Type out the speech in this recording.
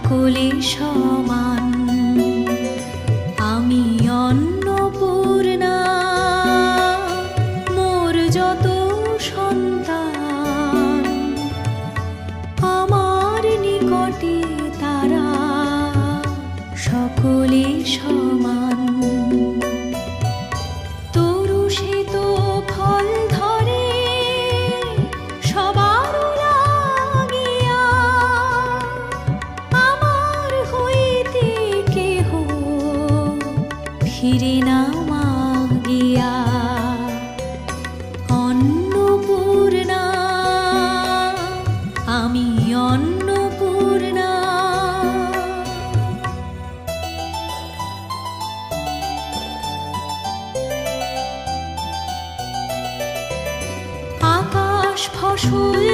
সকলে সমান। আমি অন্নপূর্ণা, মোর যত সন্তান আমার নিকটে তারা সকলে সমান। তরু সে তো ফল ধরে সবার লাগিয়া, আমার হইতে কেহ ফিরে না মাগিয়া। অন্নপূর্ণা, আমি অন্নপূর্ণা। আকাশ ফসল